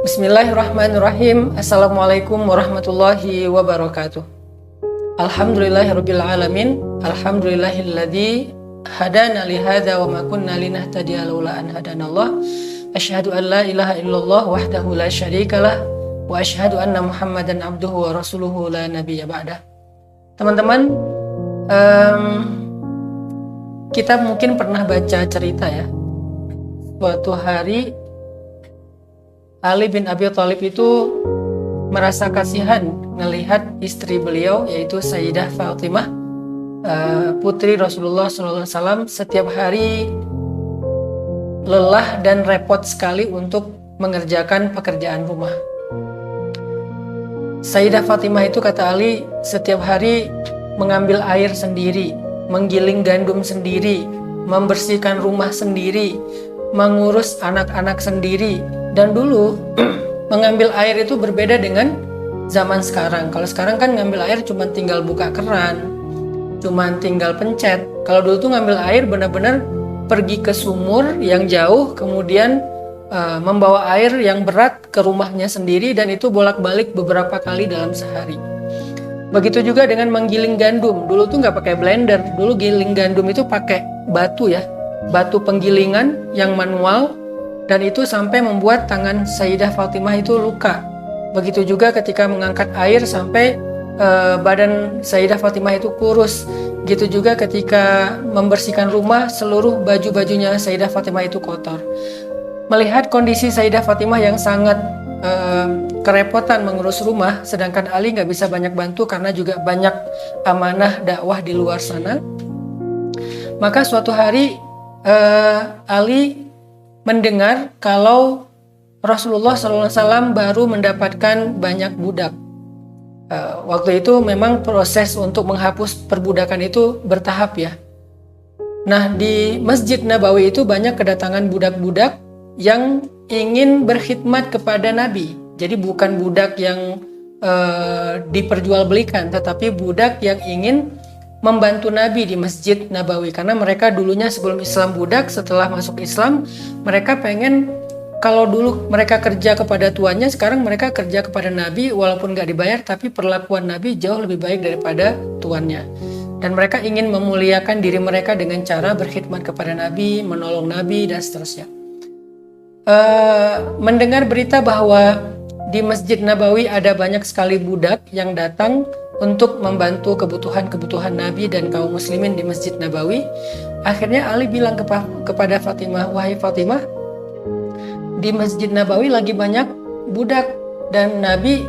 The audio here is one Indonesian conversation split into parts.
Bismillahirrahmanirrahim. Assalamualaikum warahmatullahi wabarakatuh. Alhamdulillahirabbil alamin. Alhamdulillahilladzi hadana li hadza wa ma kunna linahtadiya laula an hadanallah. Asyhadu an la ilaha illallah wahdahu la syarikalah wa asyhadu anna Muhammadan abduhu wa rasuluhu la nabiyya ba'dah. Teman-teman, kita mungkin pernah baca cerita ya. Suatu hari Ali bin Abi Thalib itu merasa kasihan melihat istri beliau, yaitu Sayyidah Fatimah, putri Rasulullah SAW, setiap hari lelah dan repot sekali untuk mengerjakan pekerjaan rumah. Sayyidah Fatimah itu, kata Ali, setiap hari mengambil air sendiri, menggiling gandum sendiri, membersihkan rumah sendiri, mengurus anak-anak sendiri. Dan dulu mengambil air itu berbeda dengan zaman sekarang. Kalau sekarang kan ngambil air cuma tinggal buka keran, cuma tinggal pencet. Kalau dulu tuh ngambil air benar-benar pergi ke sumur yang jauh, kemudian membawa air yang berat ke rumahnya sendiri, dan itu bolak-balik beberapa kali dalam sehari. Begitu juga dengan menggiling gandum. Dulu tuh nggak pakai blender. Dulu giling gandum itu pakai batu ya, batu penggilingan yang manual. Dan itu sampai membuat tangan Sayyidah Fatimah itu luka. Begitu juga ketika mengangkat air sampai badan Sayyidah Fatimah itu kurus. Gitu juga ketika membersihkan rumah, seluruh baju-bajunya Sayyidah Fatimah itu kotor. Melihat kondisi Sayyidah Fatimah yang sangat kerepotan mengurus rumah, sedangkan Ali nggak bisa banyak bantu karena juga banyak amanah dakwah di luar sana. Maka suatu hari Ali mendengar kalau Rasulullah SAW baru mendapatkan banyak budak. Waktu itu memang proses untuk menghapus perbudakan itu bertahap ya. Nah, di Masjid Nabawi itu banyak kedatangan budak-budak yang ingin berkhidmat kepada Nabi. Jadi bukan budak yang diperjualbelikan, tetapi budak yang ingin membantu Nabi di Masjid Nabawi. Karena mereka dulunya sebelum Islam budak, setelah masuk Islam mereka pengen, kalau dulu mereka kerja kepada tuannya, sekarang mereka kerja kepada Nabi walaupun nggak dibayar, tapi perlakuan Nabi jauh lebih baik daripada tuannya. Dan mereka ingin memuliakan diri mereka dengan cara berkhidmat kepada Nabi, menolong Nabi, dan seterusnya. Mendengar berita bahwa di Masjid Nabawi ada banyak sekali budak yang datang untuk membantu kebutuhan-kebutuhan Nabi dan kaum muslimin di Masjid Nabawi. Akhirnya Ali bilang kepada Fatimah, "Wahai Fatimah, di Masjid Nabawi lagi banyak budak dan Nabi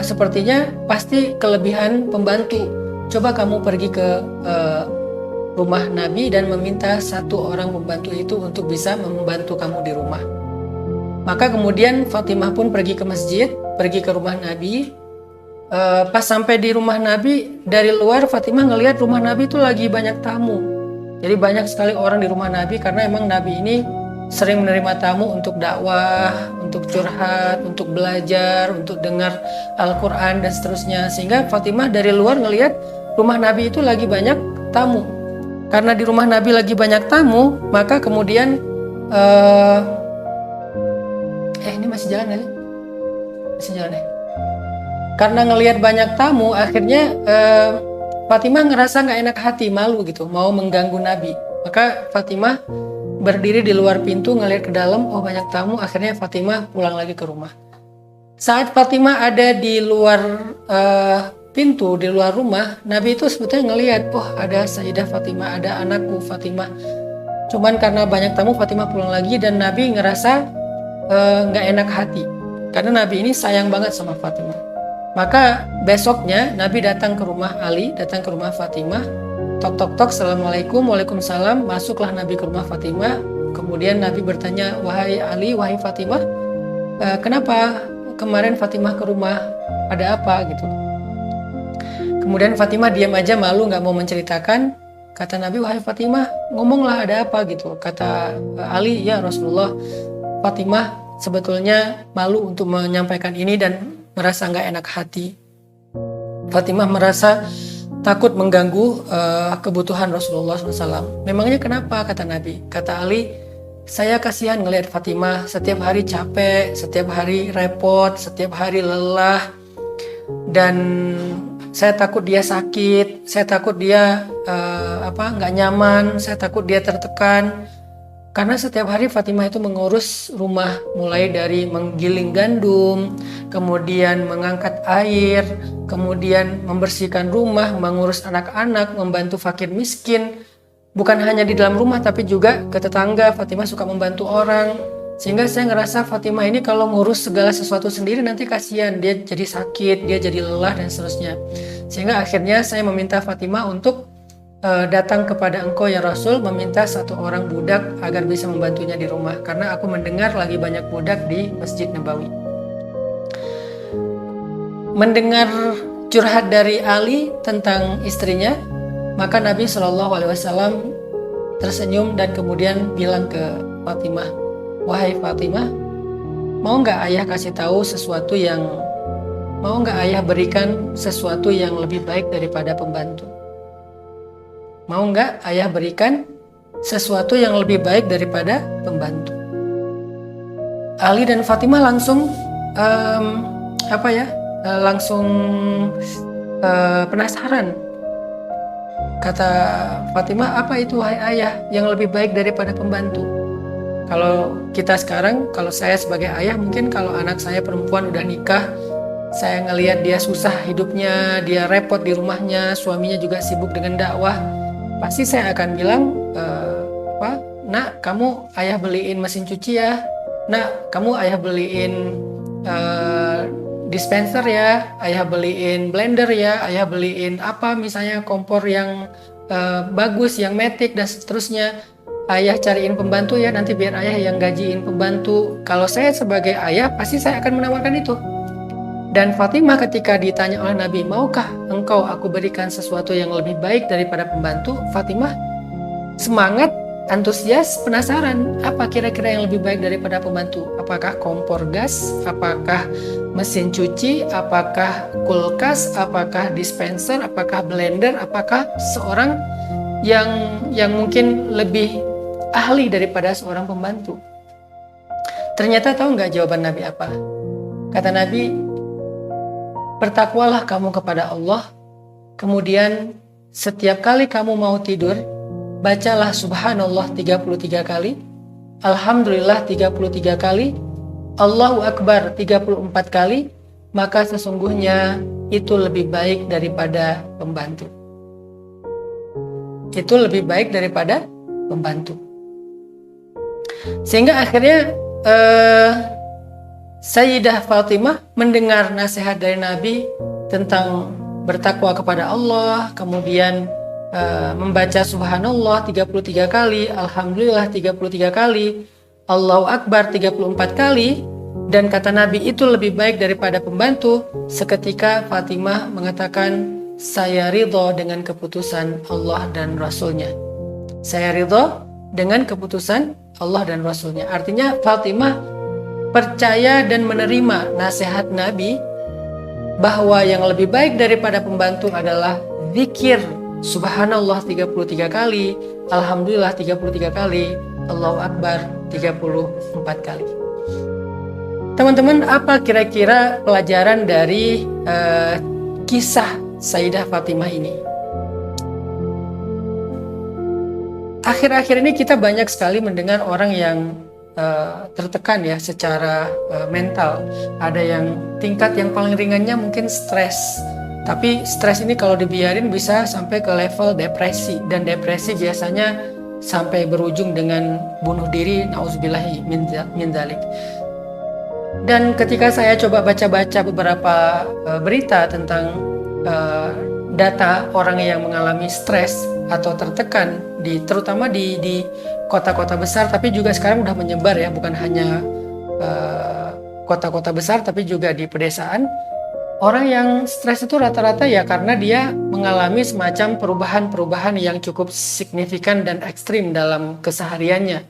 sepertinya pasti kelebihan pembantu. Coba kamu pergi ke rumah Nabi dan meminta satu orang pembantu itu untuk bisa membantu kamu di rumah." Maka kemudian Fatimah pun pergi ke masjid, pergi ke rumah Nabi. Pas sampai di rumah Nabi, dari luar Fatimah ngelihat rumah Nabi itu lagi banyak tamu. Jadi banyak sekali orang di rumah Nabi, karena emang Nabi ini sering menerima tamu untuk dakwah, untuk curhat, untuk belajar, untuk dengar Al-Quran dan seterusnya. Sehingga Fatimah dari luar ngelihat rumah Nabi itu lagi banyak tamu. Karena di rumah Nabi lagi banyak tamu, maka kemudian ini masih jalan ya? Masih jalan ya? Karena ngelihat banyak tamu, akhirnya Fatimah ngerasa nggak enak hati, malu gitu, mau mengganggu Nabi. Maka Fatimah berdiri di luar pintu, ngelihat ke dalam, oh banyak tamu. Akhirnya Fatimah pulang lagi ke rumah. Saat Fatimah ada di luar pintu, di luar rumah, Nabi itu sebetulnya ngelihat, oh ada Sayyidah Fatimah, ada anakku Fatimah. Cuman karena banyak tamu, Fatimah pulang lagi, dan Nabi ngerasa nggak enak hati. Karena Nabi ini sayang banget sama Fatimah. Maka besoknya Nabi datang ke rumah Ali, datang ke rumah Fatimah. Tok tok tok, assalamualaikum, waalaikumsalam. Masuklah Nabi ke rumah Fatimah. Kemudian Nabi bertanya, wahai Ali, wahai Fatimah, kenapa kemarin Fatimah ke rumah? Ada apa gitu? Kemudian Fatimah diam aja, malu, nggak mau menceritakan. Kata Nabi, wahai Fatimah, ngomonglah ada apa gitu. Kata Ali, ya Rasulullah, Fatimah sebetulnya malu untuk menyampaikan ini dan merasa nggak enak hati. Fatimah merasa takut mengganggu kebutuhan Rasulullah SAW. Memangnya kenapa? Kata Nabi. Kata Ali, Saya kasihan ngelihat Fatimah setiap hari capek, setiap hari repot, setiap hari lelah, dan saya takut dia sakit, saya takut dia nggak nyaman, saya takut dia tertekan. Karena setiap hari Fatimah itu mengurus rumah, mulai dari menggiling gandum, kemudian mengangkat air, kemudian membersihkan rumah, mengurus anak-anak, membantu fakir miskin. Bukan hanya di dalam rumah tapi juga ke tetangga. Fatimah suka membantu orang. Sehingga saya ngerasa Fatimah ini kalau ngurus segala sesuatu sendiri nanti kasihan, dia jadi sakit, dia jadi lelah dan seterusnya. Sehingga akhirnya saya meminta Fatimah untuk datang kepada engkau ya Rasul, meminta satu orang budak agar bisa membantunya di rumah, karena aku mendengar lagi banyak budak di Masjid Nabawi. Mendengar curhat dari Ali tentang istrinya, maka Nabi SAW tersenyum dan kemudian bilang ke Fatimah, wahai Fatimah, mau nggak ayah kasih tahu sesuatu yang, mau nggak ayah berikan sesuatu yang lebih baik daripada pembantu? Mau nggak ayah berikan sesuatu yang lebih baik daripada pembantu? Ali dan Fatimah langsung penasaran. Kata Fatimah, apa itu wahai ayah yang lebih baik daripada pembantu? Kalau kita sekarang, kalau saya sebagai ayah, mungkin kalau anak saya perempuan udah nikah, saya ngelihat dia susah hidupnya, dia repot di rumahnya, suaminya juga sibuk dengan dakwah, pasti saya akan bilang, nak, kamu ayah beliin mesin cuci ya, nak, kamu ayah beliin dispenser ya, ayah beliin blender ya, ayah beliin apa misalnya kompor yang bagus, yang matic dan seterusnya. Ayah cariin pembantu ya, nanti biar ayah yang gajiin pembantu. Kalau saya sebagai ayah pasti saya akan menawarkan itu. Dan Fatimah ketika ditanya oleh Nabi, maukah engkau aku berikan sesuatu yang lebih baik daripada pembantu? Fatimah semangat, antusias, penasaran, apa kira-kira yang lebih baik daripada pembantu? Apakah kompor gas? Apakah mesin cuci? Apakah kulkas? Apakah dispenser? Apakah blender? Apakah seorang yang mungkin lebih ahli daripada seorang pembantu? Ternyata tahu nggak jawaban Nabi apa? Kata Nabi, bertakwalah kamu kepada Allah, kemudian setiap kali kamu mau tidur, bacalah subhanallah 33 kali, alhamdulillah 33 kali, Allahu Akbar 34 kali, maka sesungguhnya itu lebih baik daripada pembantu. Itu lebih baik daripada pembantu. Sehingga akhirnya Sayyidah Fatimah mendengar nasihat dari Nabi tentang bertakwa kepada Allah, kemudian membaca subhanallah 33 kali, alhamdulillah 33 kali, Allahu Akbar 34 kali, dan kata Nabi itu lebih baik daripada pembantu. Seketika Fatimah mengatakan, saya ridho dengan keputusan Allah dan Rasulnya. Saya ridho dengan keputusan Allah dan Rasulnya. Artinya Fatimah percaya dan menerima nasihat Nabi bahwa yang lebih baik daripada pembantu adalah zikir subhanallah 33 kali, alhamdulillah 33 kali, Allahu Akbar 34 kali. Teman-teman, apa kira-kira pelajaran dari kisah Sayyidah Fatimah ini? Akhir-akhir ini kita banyak sekali mendengar orang yang tertekan ya secara mental. Ada yang tingkat yang paling ringannya mungkin stres, tapi stres ini kalau dibiarin bisa sampai ke level depresi, dan depresi biasanya sampai berujung dengan bunuh diri, nauzubillahi min dzalik. Dan ketika saya coba baca-baca beberapa berita tentang data orang yang mengalami stres atau tertekan terutama di kota-kota besar, tapi juga sekarang udah menyebar ya, bukan hanya kota-kota besar tapi juga di pedesaan. Orang yang stres itu rata-rata ya karena dia mengalami semacam perubahan-perubahan yang cukup signifikan dan ekstrim dalam kesehariannya.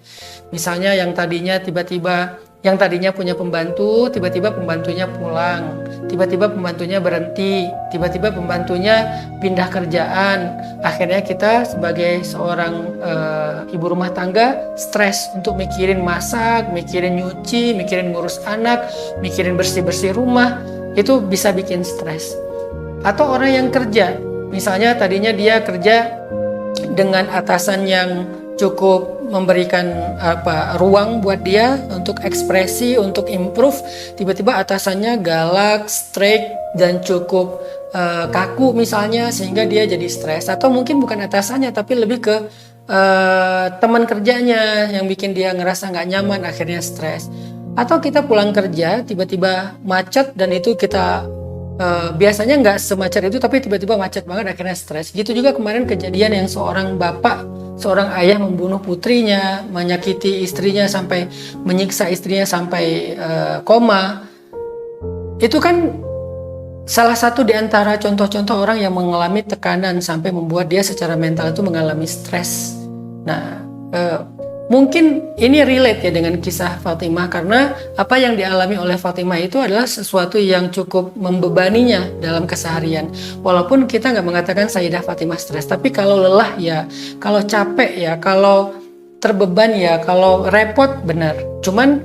Misalnya yang tadinya tiba-tiba Yang tadinya punya pembantu, tiba-tiba pembantunya pulang, tiba-tiba pembantunya berhenti, tiba-tiba pembantunya pindah kerjaan. Akhirnya kita sebagai seorang ibu rumah tangga stres untuk mikirin masak, mikirin nyuci, mikirin ngurus anak, mikirin bersih-bersih rumah. Itu bisa bikin stres. Atau orang yang kerja, misalnya tadinya dia kerja dengan atasan yang cukup memberikan ruang buat dia untuk ekspresi, untuk improve, tiba-tiba atasannya galak, strict, dan cukup kaku misalnya, sehingga dia jadi stres. Atau mungkin bukan atasannya, tapi lebih ke teman kerjanya yang bikin dia ngerasa nggak nyaman, akhirnya stres. Atau kita pulang kerja, tiba-tiba macet, dan itu kita biasanya nggak semacet itu, tapi tiba-tiba macet banget, akhirnya stres. Gitu juga kemarin kejadian yang seorang bapak, seorang ayah membunuh putrinya, menyakiti istrinya sampai menyiksa istrinya sampai koma. Itu kan salah satu di antara contoh-contoh orang yang mengalami tekanan sampai membuat dia secara mental itu mengalami stres. Nah, mungkin ini relate ya dengan kisah Fatimah, karena apa yang dialami oleh Fatimah itu adalah sesuatu yang cukup membebaninya dalam keseharian. Walaupun kita nggak mengatakan Sayyidah Fatimah stres, tapi kalau lelah ya, kalau capek ya, kalau terbeban ya, kalau repot benar. Cuman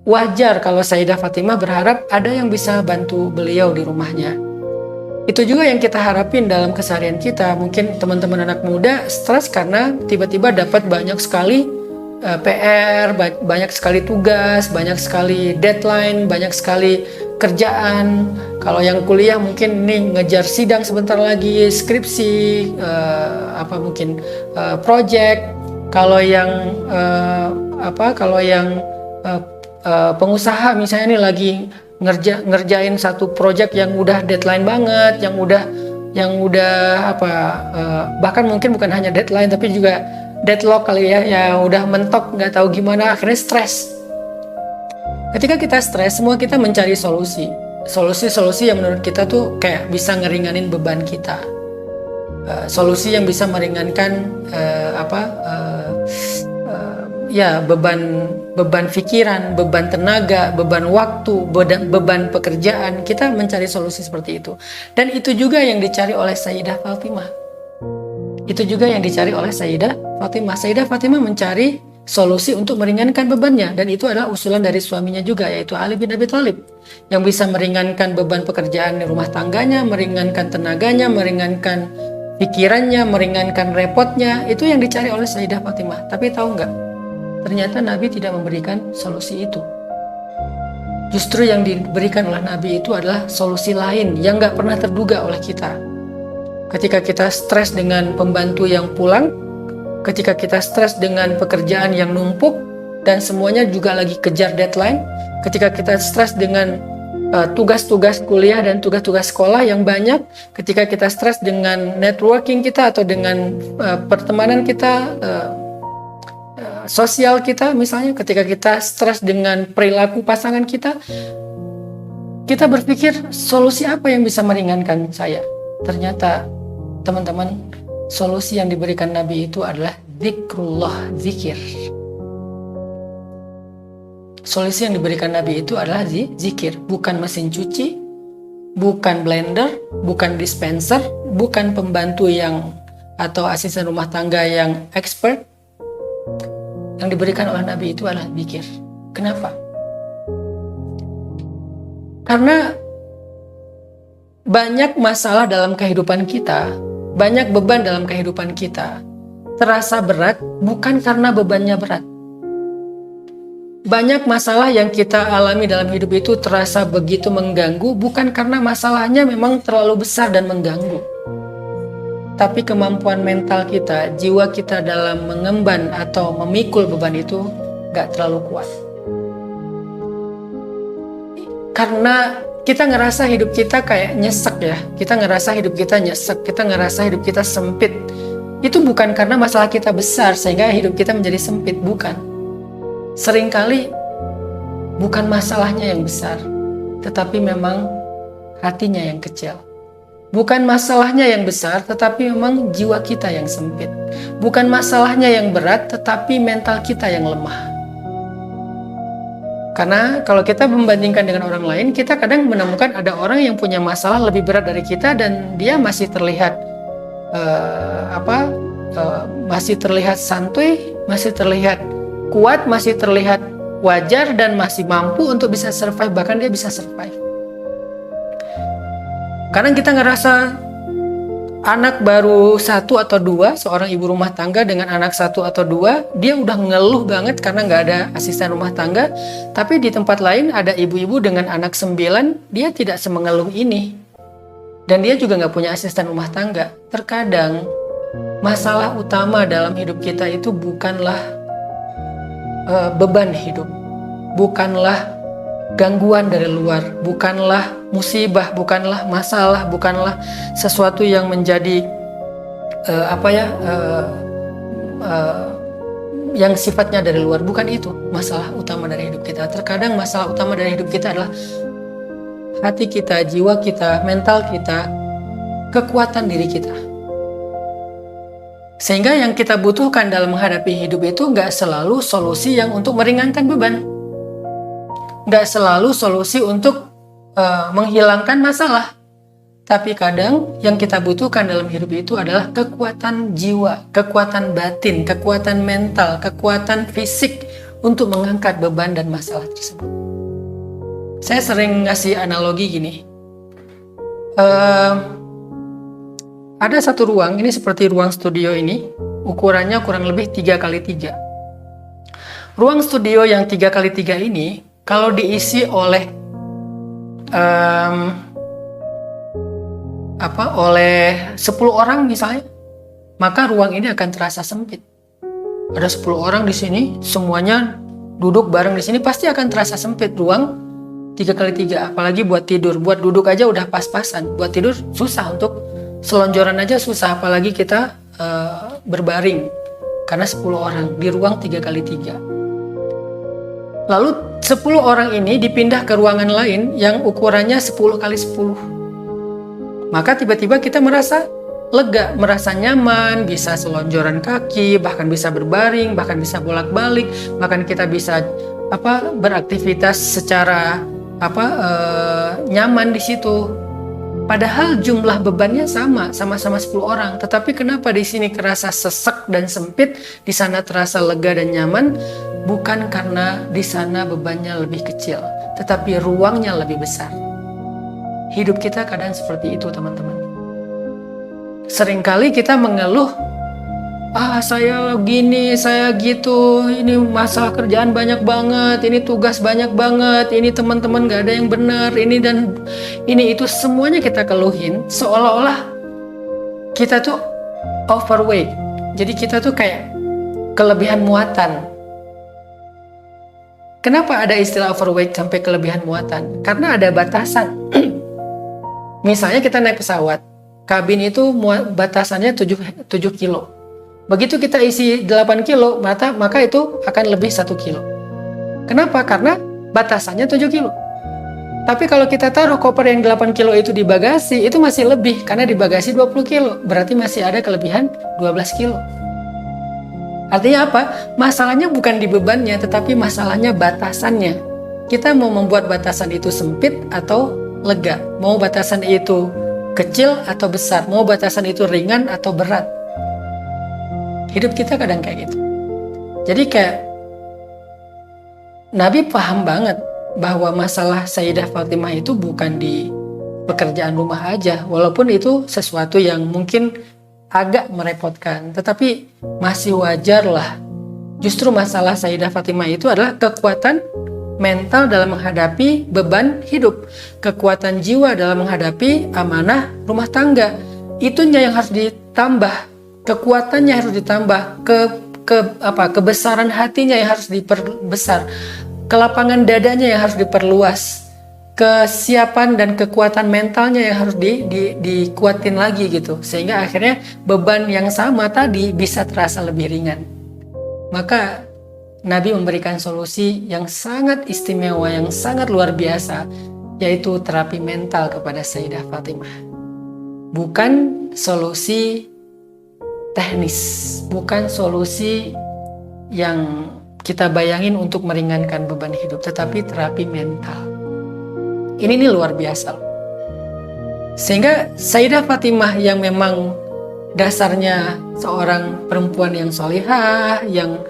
wajar kalau Sayyidah Fatimah berharap ada yang bisa bantu beliau di rumahnya. Itu juga yang kita harapin dalam keseharian kita. Mungkin teman-teman anak muda stres karena tiba-tiba dapat banyak sekali PR, banyak sekali tugas, banyak sekali deadline, banyak sekali kerjaan. Kalau yang kuliah mungkin nih ngejar sidang sebentar lagi, skripsi, project. Kalau yang pengusaha misalnya nih lagi ngerjain satu project yang udah deadline banget, bahkan mungkin bukan hanya deadline tapi juga deadlock kali ya, yang udah mentok nggak tahu gimana, akhirnya stres. Ketika kita stres, semua kita mencari solusi yang menurut kita tuh kayak bisa ngeringanin beban kita, solusi yang bisa meringankan beban pikiran, beban tenaga, beban waktu, beban pekerjaan. Kita mencari solusi seperti itu. Dan itu juga yang dicari oleh Sayyidah Fatimah. Sayyidah Fatimah mencari solusi untuk meringankan bebannya, dan itu adalah usulan dari suaminya juga, yaitu Ali bin Abi Thalib, yang bisa meringankan beban pekerjaan di rumah tangganya, meringankan tenaganya, meringankan pikirannya, meringankan repotnya. Itu yang dicari oleh Sayyidah Fatimah. Tapi tahu nggak? Ternyata Nabi tidak memberikan solusi itu. Justru yang diberikan oleh Nabi itu adalah solusi lain yang nggak pernah terduga oleh kita. Ketika kita stres dengan pembantu yang pulang, ketika kita stres dengan pekerjaan yang numpuk dan semuanya juga lagi kejar deadline, ketika kita stres dengan tugas-tugas kuliah dan tugas-tugas sekolah yang banyak, ketika kita stres dengan networking kita atau dengan pertemanan kita, sosial kita, misalnya ketika kita stres dengan perilaku pasangan kita berpikir solusi apa yang bisa meringankan saya. Ternyata teman-teman, solusi yang diberikan Nabi itu adalah zikrullah, zikir. Solusi yang diberikan Nabi itu adalah zikir, bukan mesin cuci, bukan blender, bukan dispenser, bukan pembantu yang atau asisten rumah tangga yang expert. Yang diberikan oleh Nabi itu adalah zikir. Kenapa? Karena banyak masalah dalam kehidupan kita, banyak beban dalam kehidupan kita terasa berat bukan karena bebannya berat. Banyak masalah yang kita alami dalam hidup itu terasa begitu mengganggu bukan karena masalahnya memang terlalu besar dan mengganggu, tapi kemampuan mental kita, jiwa kita dalam mengemban atau memikul beban itu gak terlalu kuat. Karena kita ngerasa hidup kita kayak nyesek ya. Kita ngerasa hidup kita nyesek, kita ngerasa hidup kita sempit. Itu bukan karena masalah kita besar sehingga hidup kita menjadi sempit, bukan. Seringkali bukan masalahnya yang besar, tetapi memang hatinya yang kecil. Bukan masalahnya yang besar, tetapi memang jiwa kita yang sempit. Bukan masalahnya yang berat, tetapi mental kita yang lemah. Karena kalau kita membandingkan dengan orang lain, kita kadang menemukan ada orang yang punya masalah lebih berat dari kita dan dia masih terlihat masih terlihat santuy, masih terlihat kuat, masih terlihat wajar dan masih mampu untuk bisa survive, bahkan dia bisa survive. Kadang kita ngerasa anak baru 1 atau 2, seorang ibu rumah tangga dengan anak 1 atau 2, dia udah ngeluh banget karena nggak ada asisten rumah tangga. Tapi di tempat lain ada ibu-ibu dengan anak 9, dia tidak semengeluh ini. Dan dia juga nggak punya asisten rumah tangga. Terkadang masalah utama dalam hidup kita itu bukanlah beban hidup, bukanlah gangguan dari luar, bukanlah musibah, bukanlah masalah, bukanlah sesuatu yang menjadi yang sifatnya dari luar. Bukan itu masalah utama dari hidup kita. Terkadang masalah utama dari hidup kita adalah hati kita, jiwa kita, mental kita, kekuatan diri kita. Sehingga yang kita butuhkan dalam menghadapi hidup itu nggak selalu solusi yang untuk meringankan beban, nggak selalu solusi untuk menghilangkan masalah. Tapi kadang yang kita butuhkan dalam hidup itu adalah kekuatan jiwa, kekuatan batin, kekuatan mental, kekuatan fisik untuk mengangkat beban dan masalah tersebut. Saya sering ngasih analogi gini. Ada satu ruang, ini seperti ruang studio ini, ukurannya kurang lebih 3x3. Ruang studio yang 3x3 ini, kalau diisi oleh oleh 10 orang misalnya, maka ruang ini akan terasa sempit. Ada 10 orang di sini, semuanya duduk bareng di sini, pasti akan terasa sempit ruang 3x3. Apalagi buat tidur, buat duduk aja udah pas-pasan. Buat tidur susah, untuk selonjoran aja susah, apalagi kita berbaring. Karena 10 orang di ruang 3x3. Lalu 10 orang ini dipindah ke ruangan lain yang ukurannya 10x10. Maka tiba-tiba kita merasa lega, merasa nyaman, bisa selonjoran kaki, bahkan bisa berbaring, bahkan bisa bolak-balik, bahkan kita bisa beraktivitas secara nyaman di situ. Padahal jumlah bebannya sama-sama 10 orang. Tetapi kenapa di sini kerasa sesek dan sempit, di sana terasa lega dan nyaman? Bukan karena di sana bebannya lebih kecil, tetapi ruangnya lebih besar. Hidup kita kadang seperti itu, teman-teman. Seringkali kita mengeluh, saya gini, saya gitu, ini masalah kerjaan banyak banget, ini tugas banyak banget, ini teman-teman gak ada yang benar, ini dan ini itu, semuanya kita keluhin, seolah-olah kita tuh overweight. Jadi kita tuh kayak kelebihan muatan. Kenapa ada istilah overweight sampai kelebihan muatan? Karena ada batasan. Misalnya kita naik pesawat, kabin itu batasannya 7 kilo. Begitu kita isi 8 kilo, maka itu akan lebih 1 kilo. Kenapa? Karena batasannya 7 kilo. Tapi kalau kita taruh koper yang 8 kilo itu di bagasi, itu masih lebih, karena di bagasi 20 kilo. Berarti masih ada kelebihan 12 kilo. Artinya apa? Masalahnya bukan di bebannya, tetapi masalahnya batasannya. Kita mau membuat batasan itu sempit atau lega. Mau batasan itu kecil atau besar. Mau batasan itu ringan atau berat. Hidup kita kadang kayak gitu. Jadi kayak Nabi paham banget bahwa masalah Sayyidah Fatimah itu bukan di pekerjaan rumah aja. Walaupun itu sesuatu yang mungkin agak merepotkan, tetapi masih wajar lah. Justru masalah Sayyidah Fatimah itu adalah kekuatan mental dalam menghadapi beban hidup, kekuatan jiwa dalam menghadapi amanah rumah tangga. Itunya yang harus ditambah, kekuatannya harus ditambah, kebesaran hatinya yang harus diperbesar, kelapangan dadanya yang harus diperluas, kesiapan dan kekuatan mentalnya yang harus dikuatin lagi gitu, sehingga akhirnya beban yang sama tadi bisa terasa lebih ringan. Maka Nabi memberikan solusi yang sangat istimewa, yang sangat luar biasa, yaitu terapi mental kepada Sayyidah Fatimah. Bukan solusi teknis, bukan solusi yang kita bayangin untuk meringankan beban hidup, tetapi terapi mental. Ini nih luar biasa. Sehingga Sayyidah Fatimah yang memang dasarnya seorang perempuan yang salihah, yang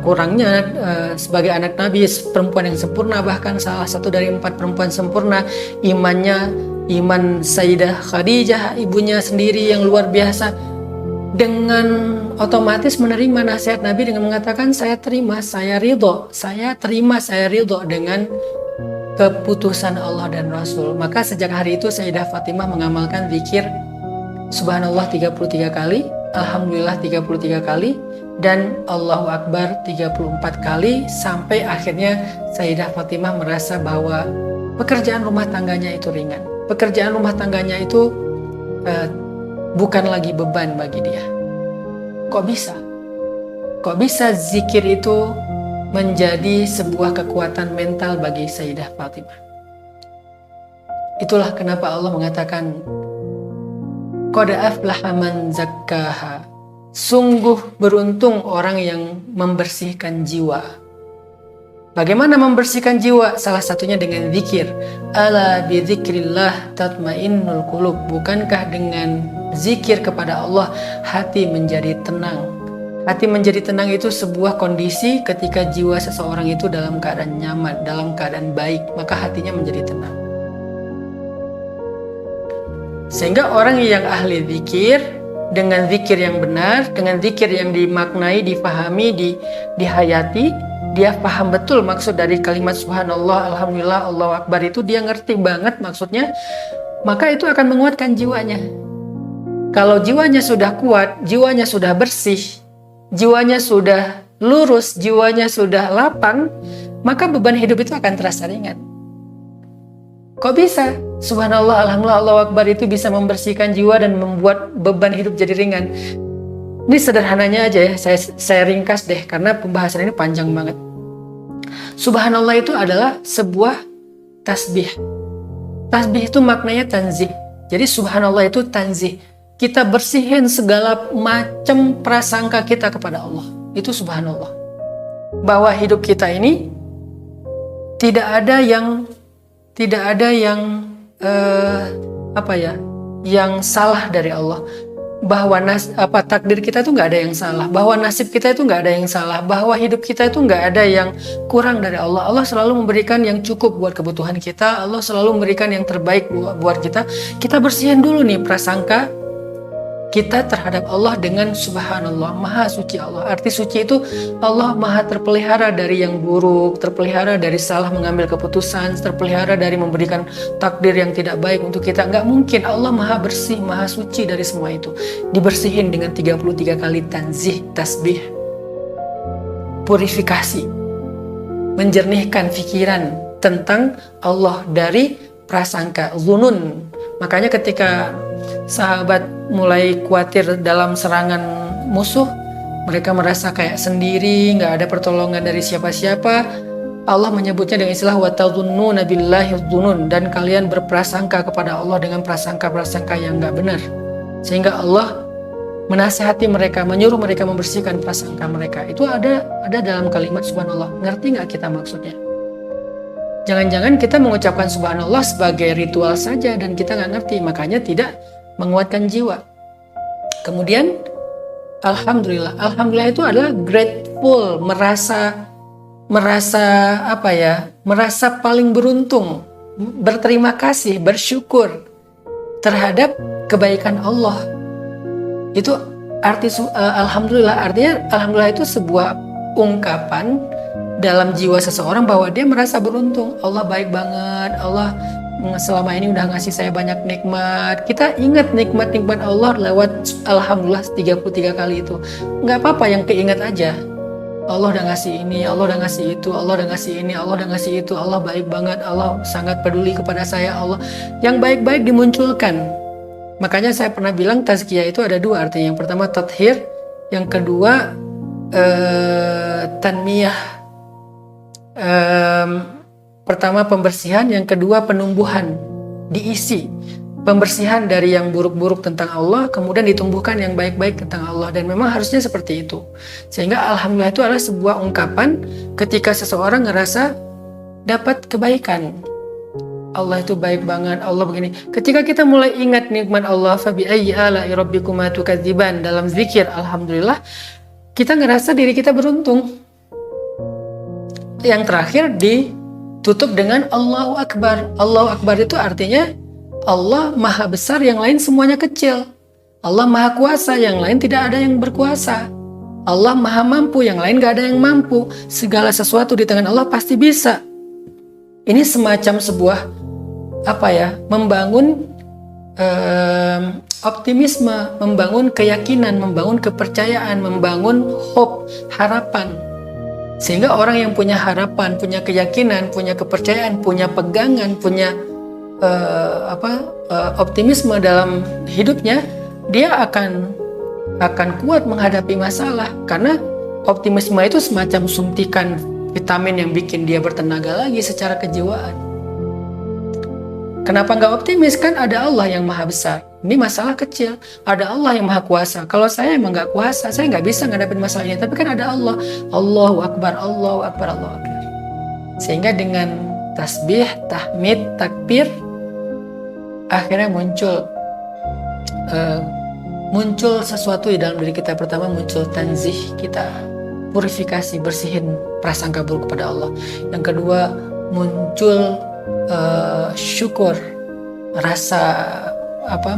kurangnya sebagai anak Nabi, perempuan yang sempurna, bahkan salah satu dari 4 perempuan sempurna, iman Sayyidah Khadijah, ibunya sendiri yang luar biasa, dengan otomatis menerima nasihat Nabi dengan mengatakan, saya terima, saya ridho dengan keputusan Allah dan Rasul. Maka sejak hari itu Sayyidah Fatimah mengamalkan zikir Subhanallah 33 kali, Alhamdulillah 33 kali, dan Allahu Akbar 34 kali, sampai akhirnya Sayyidah Fatimah merasa bahwa pekerjaan rumah tangganya itu ringan. Pekerjaan rumah tangganya itu bukan lagi beban bagi dia. Kok bisa? Kok bisa zikir itu menjadi sebuah kekuatan mental bagi Sayyidah Fatimah? Itulah kenapa Allah mengatakan, Qad aflaha man zakkaha. Sungguh beruntung orang yang membersihkan jiwa. Bagaimana membersihkan jiwa? Salah satunya dengan zikir. Ala bi dzikrillah tatmainnul qulub. Bukankah dengan zikir kepada Allah hati menjadi tenang? Hati menjadi tenang itu sebuah kondisi ketika jiwa seseorang itu dalam keadaan nyaman, dalam keadaan baik, maka hatinya menjadi tenang. Sehingga orang yang ahli zikir, dengan zikir yang benar, dengan zikir yang dimaknai, difahami, dihayati, dia paham betul maksud dari kalimat subhanallah, alhamdulillah, Allahu Akbar itu, dia ngerti banget maksudnya, maka itu akan menguatkan jiwanya. Kalau jiwanya sudah kuat, jiwanya sudah bersih, jiwanya sudah lurus, jiwanya sudah lapang, maka beban hidup itu akan terasa ringan. Kok bisa? Subhanallah, alhamdulillah, Allahu Akbar itu bisa membersihkan jiwa dan membuat beban hidup jadi ringan. Ini sederhananya aja ya, saya ringkas deh, karena pembahasan ini panjang banget. Subhanallah itu adalah sebuah tasbih. Tasbih itu maknanya tanzih. Jadi subhanallah itu tanzih. Kita bersihin segala macam prasangka kita kepada Allah. Itu subhanallah. Bahwa hidup kita ini tidak ada yang yang salah dari Allah. Bahwa takdir kita itu nggak ada yang salah, bahwa nasib kita itu nggak ada yang salah, bahwa hidup kita itu nggak ada yang kurang dari Allah. Allah selalu memberikan yang cukup buat kebutuhan kita. Allah selalu memberikan yang terbaik buat kita. Kita bersihin dulu nih prasangka kita terhadap Allah dengan subhanallah, maha suci Allah. Arti suci itu Allah maha terpelihara dari yang buruk, terpelihara dari salah mengambil keputusan, terpelihara dari memberikan takdir yang tidak baik untuk kita. Nggak mungkin, Allah maha bersih, maha suci dari semua itu. Dibersihin dengan 33 kali tanzih, tasbih, purifikasi, menjernihkan pikiran tentang Allah dari prasangka, zunun. Makanya ketika sahabat mulai khawatir dalam serangan musuh, mereka merasa kayak sendiri, nggak ada pertolongan dari siapa-siapa, Allah menyebutnya dengan istilah watadzunnuna billahi dzunun, dan kalian berprasangka kepada Allah dengan prasangka-prasangka yang nggak benar. Sehingga Allah menasihati mereka, menyuruh mereka membersihkan prasangka mereka. Itu ada dalam kalimat subhanallah. Ngerti nggak kita maksudnya? Jangan-jangan kita mengucapkan subhanallah sebagai ritual saja dan kita nggak ngerti, makanya tidak menguatkan jiwa. Kemudian alhamdulillah itu adalah grateful, merasa paling beruntung, berterima kasih, bersyukur terhadap kebaikan Allah. Itu arti alhamdulillah. Artinya alhamdulillah itu sebuah ungkapan dalam jiwa seseorang bahwa dia merasa beruntung. Allah baik banget, Allah selama ini udah ngasih saya banyak nikmat. Kita ingat nikmat-nikmat Allah lewat alhamdulillah 33 kali itu. Nggak apa-apa yang keinget aja. Allah udah ngasih ini, Allah udah ngasih itu, Allah udah ngasih ini, Allah udah ngasih itu, Allah baik banget, Allah sangat peduli kepada saya, Allah. Yang baik-baik dimunculkan. Makanya saya pernah bilang tazkiyah itu ada dua artinya. Yang pertama tathhir, yang kedua tanmiyah. Pertama pembersihan, yang kedua penumbuhan, diisi. pembersihan dari yang buruk-buruk tentang Allah, kemudian ditumbuhkan yang baik-baik tentang Allah. Dan memang harusnya seperti itu. Sehingga alhamdulillah itu adalah sebuah ungkapan ketika seseorang ngerasa dapat kebaikan. Allah itu baik banget, Allah begini. Ketika kita mulai ingat nikmat Allah, fabi ayyi ala'i rabbikuma tukadziban, dalam zikir alhamdulillah, kita ngerasa diri kita beruntung. Yang terakhir ditutup dengan Allahu Akbar. Allahu Akbar itu artinya Allah maha besar, yang lain semuanya kecil. Allah maha kuasa, yang lain tidak ada yang berkuasa. Allah maha mampu, yang lain gak ada yang mampu. Segala sesuatu di tangan Allah pasti bisa. Ini semacam sebuah membangun optimisme, membangun keyakinan, membangun kepercayaan, membangun hope, harapan. Sehingga orang yang punya harapan, punya keyakinan, punya kepercayaan, punya pegangan, punya optimisme dalam hidupnya, dia akan kuat menghadapi masalah. Karena optimisme itu semacam suntikan vitamin yang bikin dia bertenaga lagi secara kejiwaan. Kenapa nggak optimis? Kan ada Allah yang maha besar. Ini masalah kecil. Ada Allah yang maha kuasa. Kalau saya emang nggak kuasa, saya nggak bisa ngadepin masalah ini. Tapi kan ada Allah. Allahu Akbar, Allahu Akbar, Allahu Akbar. Sehingga dengan tasbih, tahmid, takbir, akhirnya muncul sesuatu di dalam diri kita. Pertama muncul tanzih, kita purifikasi, bersihin prasangka buruk kepada Allah. Yang kedua muncul syukur, rasa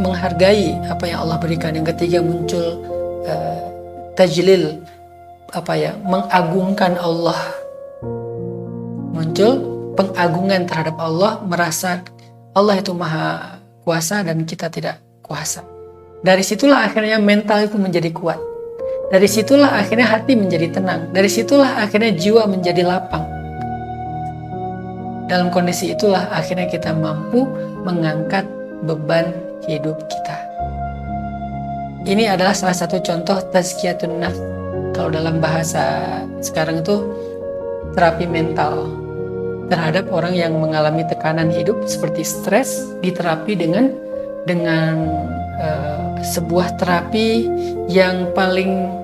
menghargai apa yang Allah berikan. Yang ketiga muncul tajlil, mengagungkan Allah, muncul pengagungan terhadap Allah, merasa Allah itu maha kuasa dan kita tidak kuasa. Dari situlah akhirnya mental itu menjadi kuat. Dari situlah akhirnya hati menjadi tenang. Dari situlah akhirnya jiwa menjadi lapang. Dalam kondisi itulah akhirnya kita mampu mengangkat beban hidup kita. Ini adalah salah satu contoh tazkiyatun nafs. Kalau dalam bahasa sekarang itu terapi mental terhadap orang yang mengalami tekanan hidup seperti stres, diterapi dengan sebuah terapi yang paling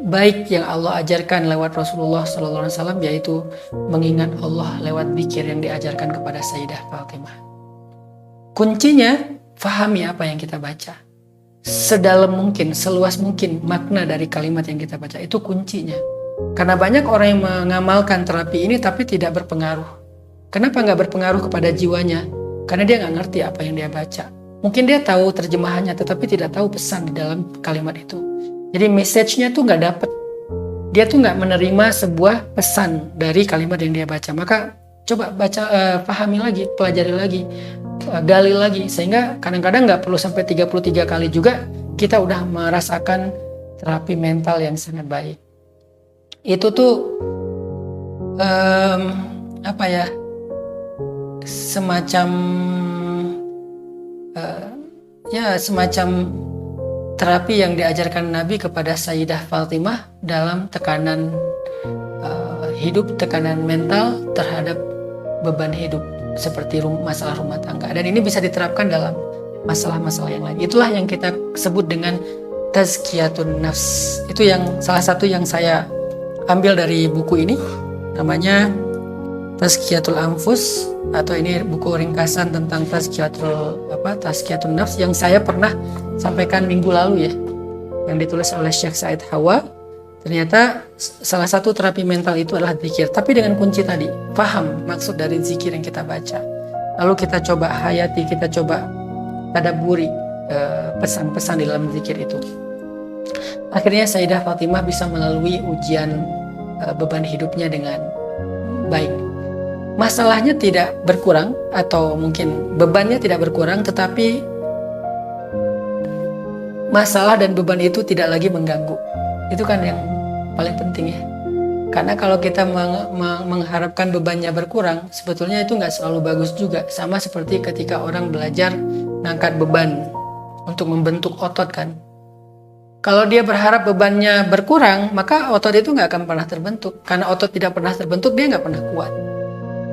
baik yang Allah ajarkan lewat Rasulullah SAW, yaitu mengingat Allah lewat zikir yang diajarkan kepada Sayyidah Fatimah. Kuncinya fahami apa yang kita baca, sedalam mungkin, seluas mungkin makna dari kalimat yang kita baca, itu kuncinya. Karena banyak orang yang mengamalkan terapi ini tapi tidak berpengaruh. Kenapa nggak berpengaruh kepada jiwanya? Karena dia nggak ngerti apa yang dia baca. Mungkin dia tahu terjemahannya tetapi tidak tahu pesan di dalam kalimat itu. Jadi message-nya tuh nggak dapet. Dia tuh nggak menerima sebuah pesan dari kalimat yang dia baca. Maka coba baca, pahami lagi, pelajari lagi, gali lagi. Sehingga kadang-kadang nggak perlu sampai 33 kali juga kita udah merasakan terapi mental yang sangat baik. Itu tuh semacam terapi yang diajarkan Nabi kepada Sayyidah Fatimah dalam tekanan hidup, tekanan mental terhadap beban hidup seperti masalah rumah tangga. Dan ini bisa diterapkan dalam masalah-masalah yang lain. Itulah yang kita sebut dengan tazkiyatun nafs. Itu yang salah satu yang saya ambil dari buku ini, namanya Tazkiyatul Anfus, atau ini buku ringkasan tentang tazkiyatun nafs yang saya pernah sampaikan minggu lalu ya, yang ditulis oleh Syekh Said Hawa. Ternyata salah satu terapi mental itu adalah zikir, tapi dengan kunci tadi, paham maksud dari zikir yang kita baca, lalu kita coba hayati, kita coba tadabburi pesan-pesan di dalam zikir itu. Akhirnya Sayyidah Fatimah bisa melalui ujian beban hidupnya dengan baik. Masalahnya tidak berkurang, atau mungkin bebannya tidak berkurang, tetapi masalah dan beban itu tidak lagi mengganggu. Itu kan yang paling penting ya. Karena kalau kita mengharapkan bebannya berkurang, sebetulnya itu nggak selalu bagus juga. Sama seperti ketika orang belajar ngangkat beban untuk membentuk otot kan. Kalau dia berharap bebannya berkurang, maka otot itu nggak akan pernah terbentuk. Karena otot tidak pernah terbentuk, dia nggak pernah kuat.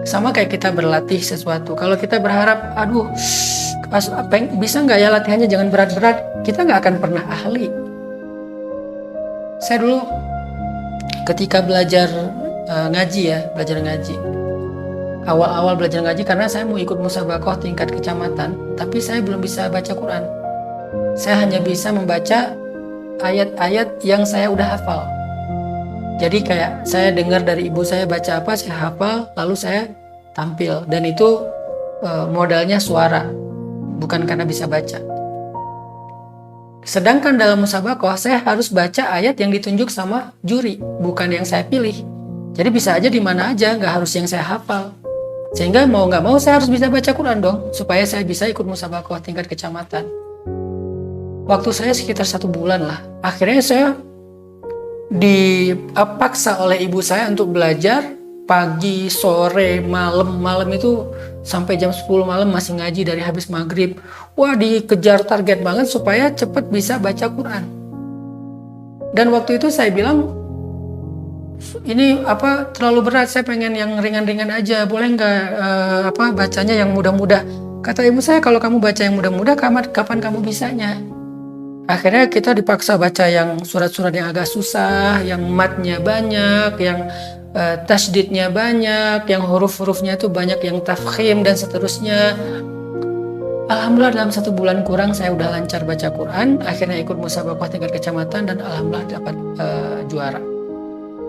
Sama kayak kita berlatih sesuatu. Kalau kita berharap, aduh, bisa nggak ya latihannya jangan berat-berat, kita nggak akan pernah ahli. Saya dulu ketika belajar belajar ngaji. Awal-awal belajar ngaji karena saya mau ikut musabaqah tingkat kecamatan, tapi saya belum bisa baca Quran. Saya hanya bisa membaca ayat-ayat yang saya udah hafal. Jadi kayak saya dengar dari ibu saya baca apa, saya hafal, lalu saya tampil. Dan itu modalnya suara, bukan karena bisa baca. Sedangkan dalam musabaqah, saya harus baca ayat yang ditunjuk sama juri, bukan yang saya pilih. Jadi bisa aja di mana aja, nggak harus yang saya hafal. Sehingga mau nggak mau saya harus bisa baca Quran dong, supaya saya bisa ikut musabaqah tingkat kecamatan. Waktu saya sekitar 1 bulan lah. Akhirnya saya dipaksa oleh ibu saya untuk belajar pagi, sore, malam. Malam itu sampai jam 10 malam masih ngaji dari habis maghrib. Wah, dikejar target banget supaya cepat bisa baca Quran. Dan waktu itu saya bilang, ini terlalu berat, saya pengen yang ringan-ringan aja, boleh nggak bacanya yang mudah-mudah. Kata ibu saya, kalau kamu baca yang mudah-mudah, kapan kamu bisanya? Akhirnya kita dipaksa baca yang surat-surat yang agak susah, yang matnya banyak, yang tasydidnya banyak, yang huruf-hurufnya itu banyak, yang tafkhim dan seterusnya. Alhamdulillah dalam 1 bulan kurang saya udah lancar baca Quran. Akhirnya ikut musabaqah tingkat kecamatan dan alhamdulillah dapat juara.